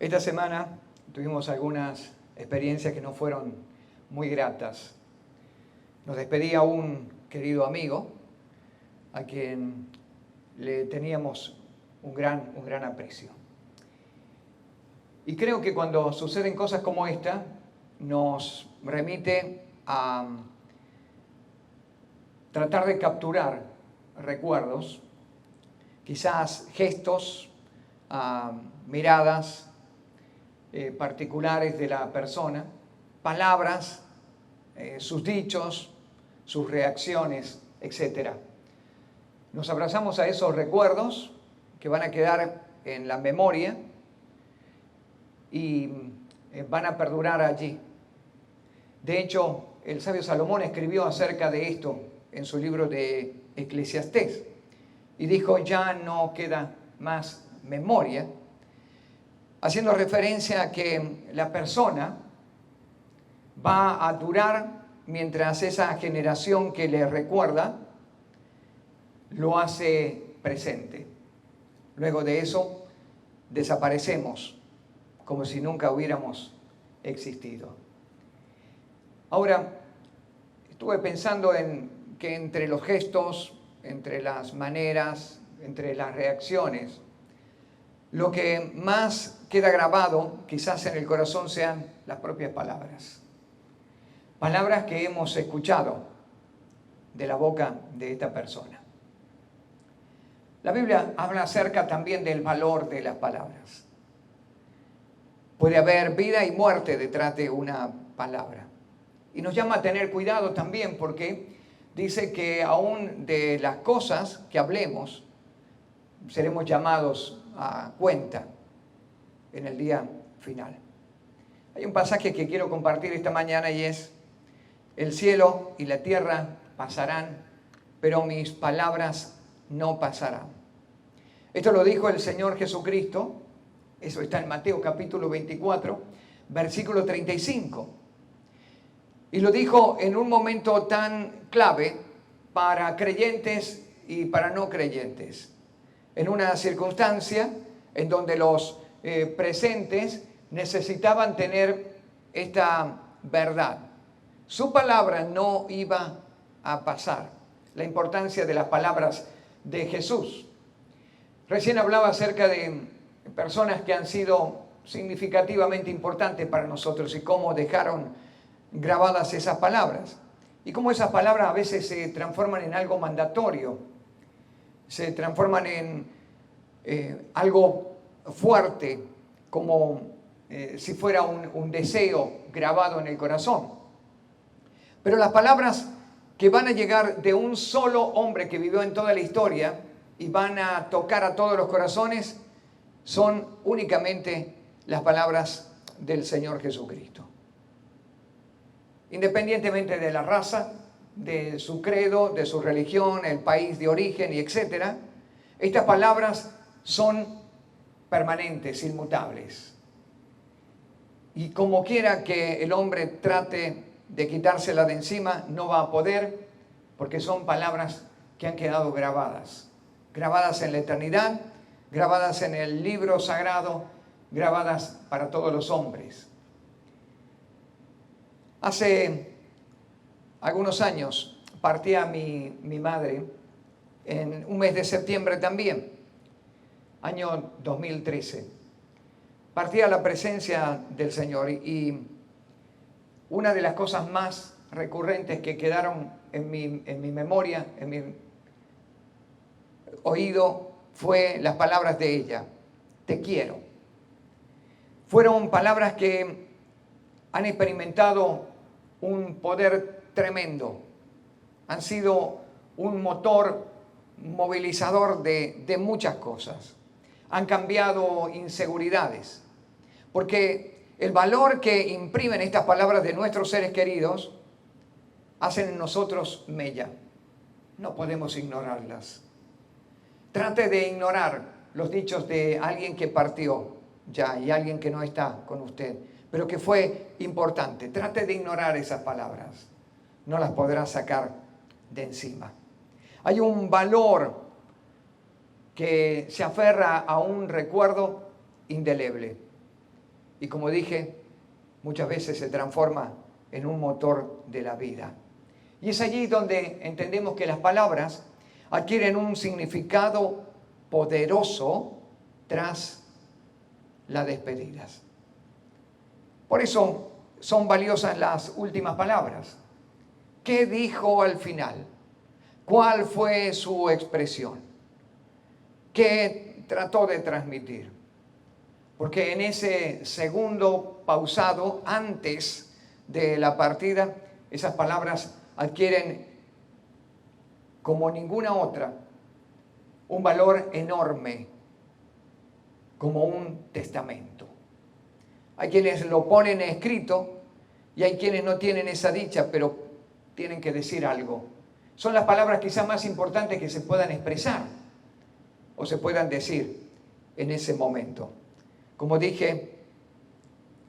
Esta semana tuvimos algunas experiencias que no fueron muy gratas. Nos despedía un querido amigo a quien le teníamos un gran aprecio. Y creo que cuando suceden cosas como esta, nos remite a tratar de capturar recuerdos, quizás gestos, miradas particulares de la persona, palabras, sus dichos, sus reacciones, etc. Nos abrazamos a esos recuerdos que van a quedar en la memoria y van a perdurar allí. De hecho, el sabio Salomón escribió acerca de esto en su libro de Eclesiastés y dijo: ya no queda más memoria, haciendo referencia a que la persona va a durar mientras esa generación que le recuerda lo hace presente. Luego de eso desaparecemos como si nunca hubiéramos existido. Ahora, estuve pensando en que entre los gestos, entre las maneras, entre las reacciones, lo que más queda grabado quizás en el corazón sean las propias palabras. Palabras que hemos escuchado de la boca de esta persona. La Biblia habla acerca también del valor de las palabras. Puede haber vida y muerte detrás de una palabra. Y nos llama a tener cuidado también porque dice que aún de las cosas que hablemos, seremos llamados a cuenta en el día final. Hay un pasaje que quiero compartir esta mañana y es: el cielo y la tierra pasarán, pero mis palabras no pasarán. Esto lo dijo el Señor Jesucristo. Eso está en Mateo capítulo 24, versículo 35. Y lo dijo en un momento tan clave para creyentes y para no creyentes. En una circunstancia en donde los presentes necesitaban tener esta verdad. Su palabra no iba a pasar. La importancia de las palabras de Jesús. Recién hablaba acerca de personas que han sido significativamente importantes para nosotros y cómo dejaron grabadas esas palabras. Y cómo esas palabras a veces se transforman en algo mandatorio. Se transforman en algo fuerte, como si fuera un deseo grabado en el corazón. Pero las palabras que van a llegar de un solo hombre que vivió en toda la historia y van a tocar a todos los corazones son únicamente las palabras del Señor Jesucristo. Independientemente de la raza, de su credo, de su religión, el país de origen y etc., estas palabras son permanentes, inmutables. Y como quiera que el hombre trate de quitársela de encima, no va a poder, porque son palabras que han quedado grabadas. Grabadas en la eternidad, grabadas en el libro sagrado, grabadas para todos los hombres. Hace algunos años partía mi madre en un mes de septiembre también, año 2013. Partía a la presencia del Señor y una de las cosas más recurrentes que quedaron en mi memoria, en mi oído, fue las palabras de ella: te quiero. Fueron palabras que han experimentado un poder tremendo. Han sido un motor movilizador de muchas cosas. Han cambiado inseguridades. Porque el valor que imprimen estas palabras de nuestros seres queridos hacen en nosotros mella. No podemos ignorarlas. Trate de ignorar los dichos de alguien que partió ya y alguien que no está con usted, pero que fue importante. Trate de ignorar esas palabras. No las podrá sacar de encima. Hay un valor que se aferra a un recuerdo indeleble. y como dije, muchas veces se transforma en un motor de la vida. Y es allí donde entendemos que las palabras adquieren un significado poderoso tras las despedidas. Por eso son valiosas las últimas palabras. ¿Qué dijo al final? ¿Cuál fue su expresión? ¿Qué trató de transmitir? Porque en ese segundo pausado, antes de la partida, esas palabras adquieren, como ninguna otra, un valor enorme, como un testamento. Hay quienes lo ponen escrito y hay quienes no tienen esa dicha, pero tienen que decir algo. Son las palabras quizás más importantes que se puedan expresar o se puedan decir en ese momento. Como dije,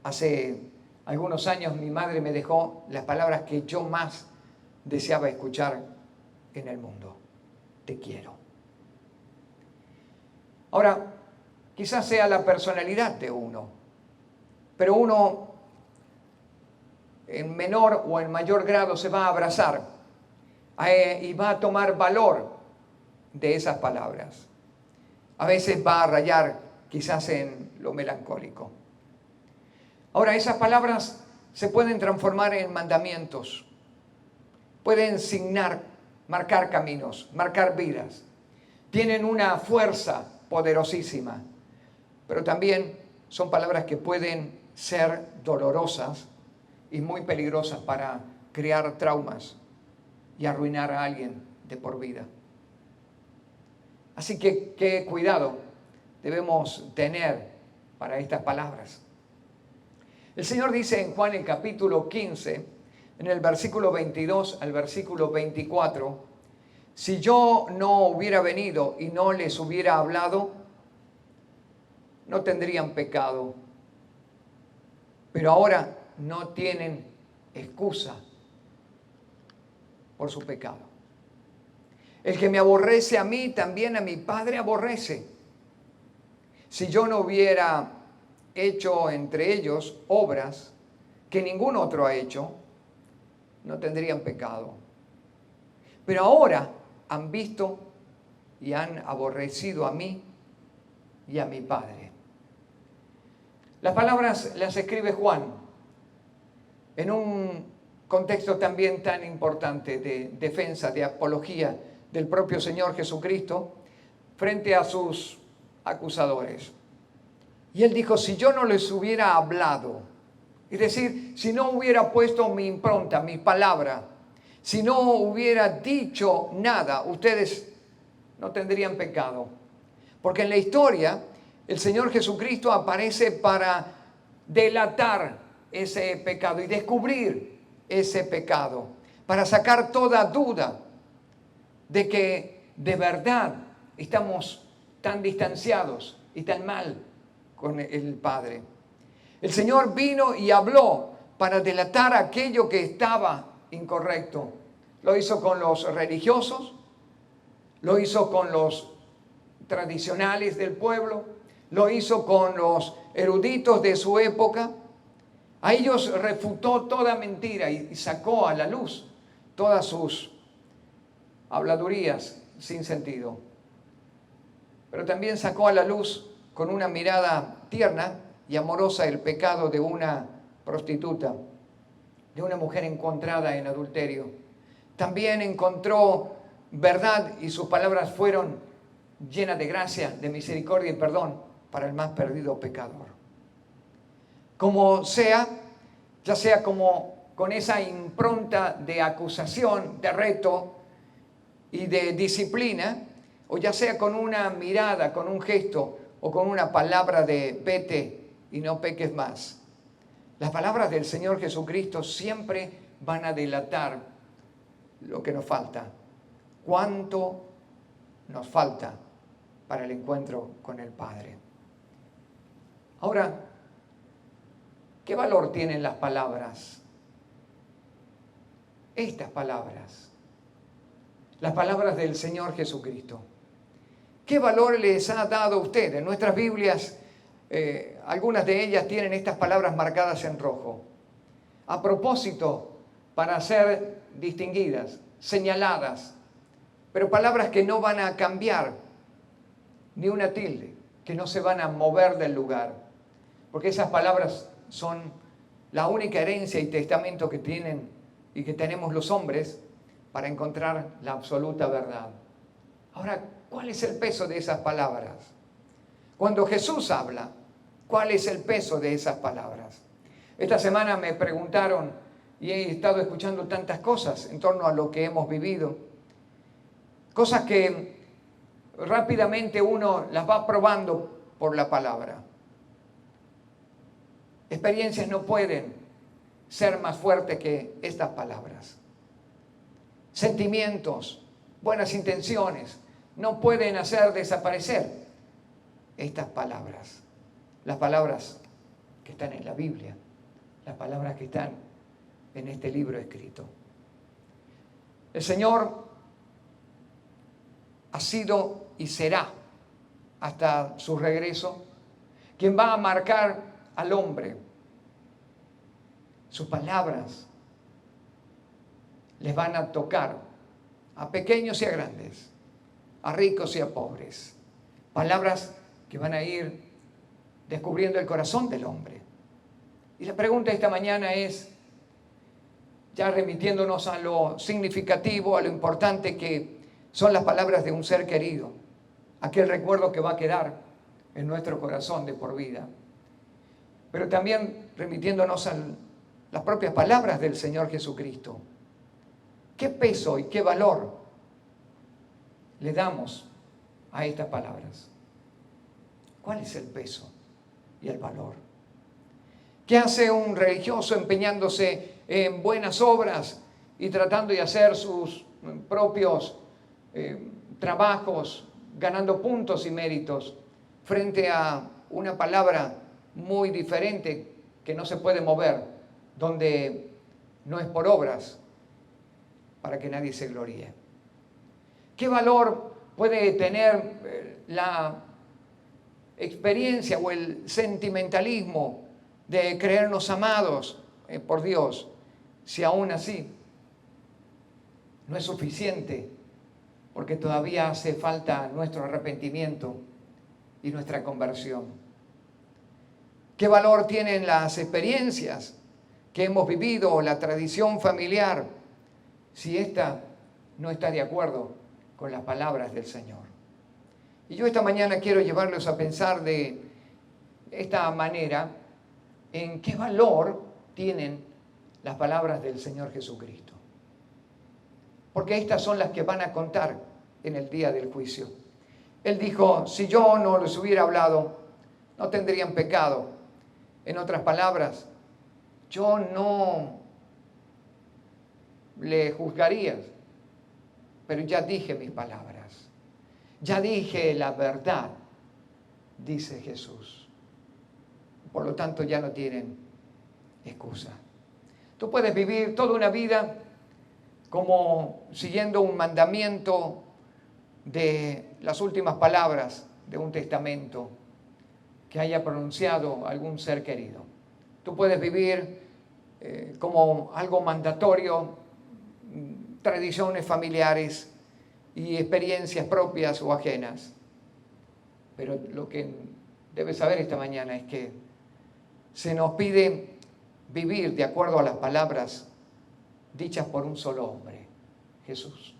hace algunos años mi madre me dejó las palabras que yo más deseaba escuchar en el mundo. Te quiero. Ahora, quizás sea la personalidad de uno, pero uno en menor o en mayor grado se va a abrazar y va a tomar valor de esas palabras. A veces va a rayar quizás en lo melancólico. Ahora, esas palabras se pueden transformar en mandamientos, pueden signar, marcar caminos, marcar vidas. Tienen una fuerza poderosísima, pero también son palabras que pueden ser dolorosas y muy peligrosas para crear traumas y arruinar a alguien de por vida. Así que qué cuidado debemos tener para estas palabras. El Señor dice en Juan el capítulo 15, en el versículo 22 al versículo 24, si yo no hubiera venido y no les hubiera hablado, no tendrían pecado. Pero ahora no tienen excusa por su pecado. El que me aborrece a mí, también a mi Padre aborrece. Si yo no hubiera hecho entre ellos obras que ningún otro ha hecho, no tendrían pecado. Pero ahora han visto y han aborrecido a mí y a mi Padre. Las palabras las escribe Juan en un contexto también tan importante de defensa, de apología del propio Señor Jesucristo frente a sus acusadores. Y él dijo, si yo no les hubiera hablado, es decir, si no hubiera puesto mi impronta, mi palabra, si no hubiera dicho nada, ustedes no tendrían pecado. Porque en la historia el Señor Jesucristo aparece para delatar ese pecado y descubrir ese pecado, para sacar toda duda de que de verdad estamos tan distanciados y tan mal con el Padre. El Señor vino y habló para delatar aquello que estaba incorrecto. Lo hizo con los religiosos, lo hizo con los tradicionales del pueblo, lo hizo con los eruditos de su época. A ellos refutó toda mentira y sacó a la luz todas sus habladurías sin sentido. Pero también sacó a la luz con una mirada tierna y amorosa el pecado de una prostituta, de una mujer encontrada en adulterio. También encontró verdad y sus palabras fueron llenas de gracia, de misericordia y perdón para el más perdido pecador. Como sea, ya sea como con esa impronta de acusación, de reto y de disciplina, o ya sea con una mirada, con un gesto o con una palabra de vete y no peques más. Las palabras del Señor Jesucristo siempre van a delatar lo que nos falta. ¿Cuánto nos falta para el encuentro con el Padre? Ahora, ¿qué valor tienen las palabras? Estas palabras, las palabras del Señor Jesucristo. ¿Qué valor les ha dado a usted? En nuestras Biblias algunas de ellas tienen estas palabras marcadas en rojo, a propósito, para ser distinguidas, señaladas, pero palabras que no van a cambiar ni una tilde, que no se van a mover del lugar, porque esas palabras son la única herencia y testamento que tienen y que tenemos los hombres para encontrar la absoluta verdad. Ahora, ¿cuál es el peso de esas palabras? Cuando Jesús habla, ¿cuál es el peso de esas palabras? Esta semana me preguntaron, y he estado escuchando tantas cosas en torno a lo que hemos vivido, cosas que rápidamente uno las va probando por la palabra. Experiencias no pueden ser más fuertes que estas palabras. Sentimientos, buenas intenciones, no pueden hacer desaparecer estas palabras. Las palabras que están en la Biblia, las palabras que están en este libro escrito. El Señor ha sido y será hasta su regreso quien va a marcar al hombre. Sus palabras les van a tocar a pequeños y a grandes, a ricos y a pobres. Palabras que van a ir descubriendo el corazón del hombre. Y la pregunta esta mañana es, ya remitiéndonos a lo significativo, a lo importante que son las palabras de un ser querido, aquel recuerdo que va a quedar en nuestro corazón de por vida. Pero también remitiéndonos a las propias palabras del Señor Jesucristo. ¿Qué peso y qué valor le damos a estas palabras? ¿Cuál es el peso y el valor? ¿Qué hace un religioso empeñándose en buenas obras y tratando de hacer sus propios trabajos, ganando puntos y méritos, frente a una palabra muy diferente que no se puede mover, donde no es por obras, para que nadie se gloríe? ¿Qué valor puede tener la experiencia o el sentimentalismo de creernos amados por Dios, si aún así no es suficiente, porque todavía hace falta nuestro arrepentimiento y nuestra conversión? ¿Qué valor tienen las experiencias que hemos vivido o la tradición familiar si ésta no está de acuerdo con las palabras del Señor? Y yo esta mañana quiero llevarlos a pensar de esta manera en qué valor tienen las palabras del Señor Jesucristo. Porque estas son las que van a contar en el día del juicio. Él dijo, si yo no les hubiera hablado, no tendrían pecado. En otras palabras, yo no le juzgaría, pero ya dije mis palabras. Ya dije la verdad, dice Jesús. Por lo tanto, ya no tienen excusa. Tú puedes vivir toda una vida como siguiendo un mandamiento de las últimas palabras de un testamento que haya pronunciado algún ser querido. Tú puedes vivir como algo mandatorio, tradiciones familiares y experiencias propias o ajenas. Pero lo que debes saber esta mañana es que se nos pide vivir de acuerdo a las palabras dichas por un solo hombre, Jesús.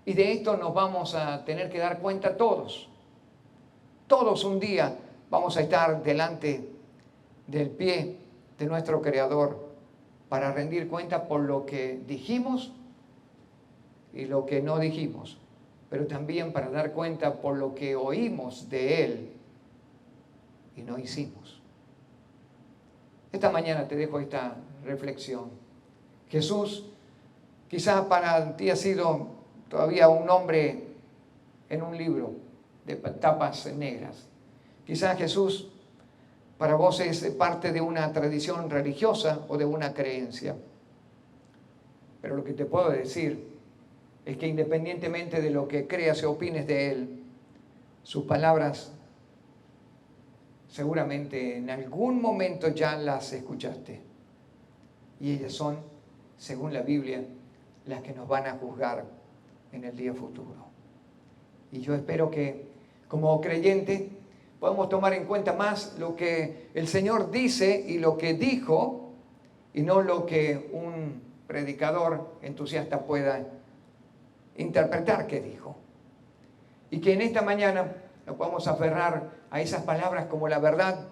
Y de esto nos vamos a tener que dar cuenta todos. Todos un día vamos a estar delante del pie de nuestro Creador para rendir cuenta por lo que dijimos y lo que no dijimos, pero también para dar cuenta por lo que oímos de Él y no hicimos. Esta mañana te dejo esta reflexión. Jesús quizás para ti ha sido todavía un nombre en un libro de tapas negras. Quizás Jesús para vos es parte de una tradición religiosa o de una creencia. Pero lo que te puedo decir es que independientemente de lo que creas y opines de Él, sus palabras seguramente en algún momento ya las escuchaste. Y ellas son, según la Biblia, las que nos van a juzgar en el día futuro. Y yo espero que como creyente podamos tomar en cuenta más lo que el Señor dice y lo que dijo, y no lo que un predicador entusiasta pueda interpretar que dijo. Y que en esta mañana nos podamos aferrar a esas palabras como la verdad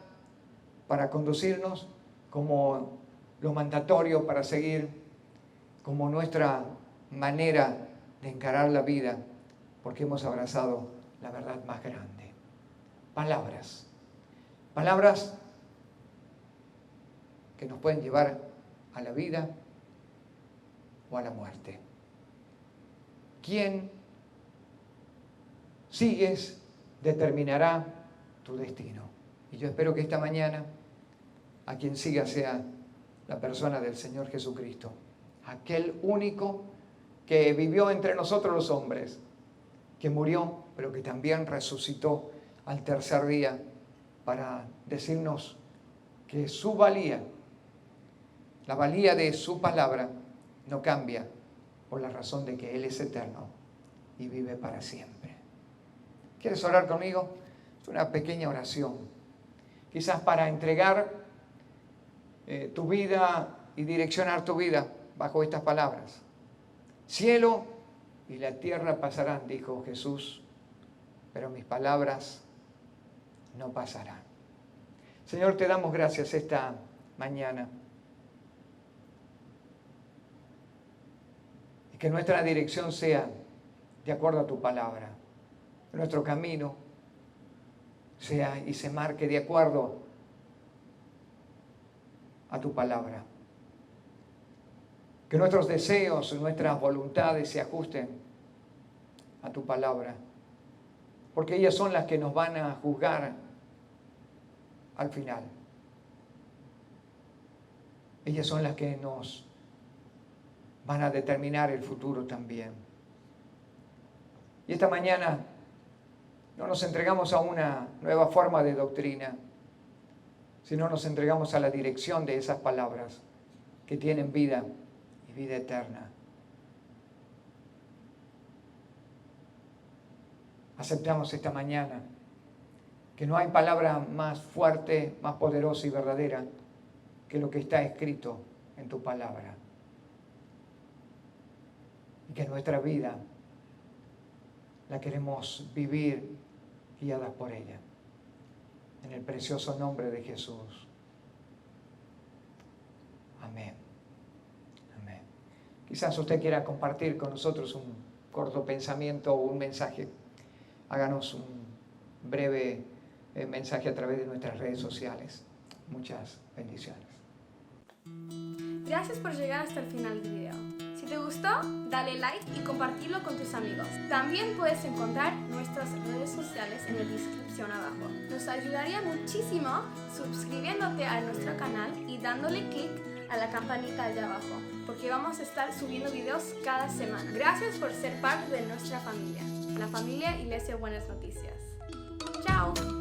para conducirnos, como lo mandatorio para seguir, como nuestra manera de encarar la vida, porque hemos abrazado la verdad más grande. Palabras. Palabras que nos pueden llevar a la vida o a la muerte. ¿Quién sigues determinará tu destino? Y yo espero que esta mañana a quien siga sea la persona del Señor Jesucristo, aquel único que vivió entre nosotros los hombres, que murió, pero que también resucitó al tercer día para decirnos que su valía, la valía de su palabra, no cambia por la razón de que Él es eterno y vive para siempre. ¿Quieres orar conmigo? Es una pequeña oración, quizás para entregar tu vida y direccionar tu vida bajo estas palabras. Cielo y la tierra pasarán, dijo Jesús, pero mis palabras no pasarán. Señor, te damos gracias esta mañana. Y que nuestra dirección sea de acuerdo a tu palabra. Que nuestro camino sea y se marque de acuerdo a tu palabra. Que nuestros deseos y nuestras voluntades se ajusten a tu palabra. Porque ellas son las que nos van a juzgar al final. Ellas son las que nos van a determinar el futuro también. Y esta mañana no nos entregamos a una nueva forma de doctrina, sino nos entregamos a la dirección de esas palabras que tienen vida y vida eterna. Aceptamos esta mañana que no hay palabra más fuerte, más poderosa y verdadera que lo que está escrito en tu palabra. Y que nuestra vida la queremos vivir guiadas por ella. En el precioso nombre de Jesús. Amén. Amén. Quizás usted quiera compartir con nosotros un corto pensamiento o un mensaje. Háganos un breve mensaje a través de nuestras redes sociales. Muchas bendiciones. Gracias por llegar hasta el final del video. Si te gustó, dale like y compartirlo con tus amigos. También puedes encontrar nuestras redes sociales en la descripción abajo. Nos ayudaría muchísimo suscribiéndote a nuestro canal y dándole clic a la campanita allá abajo, porque vamos a estar subiendo videos cada semana. Gracias por ser parte de nuestra familia, la familia Iglesia Buenas Noticias. ¡Chao!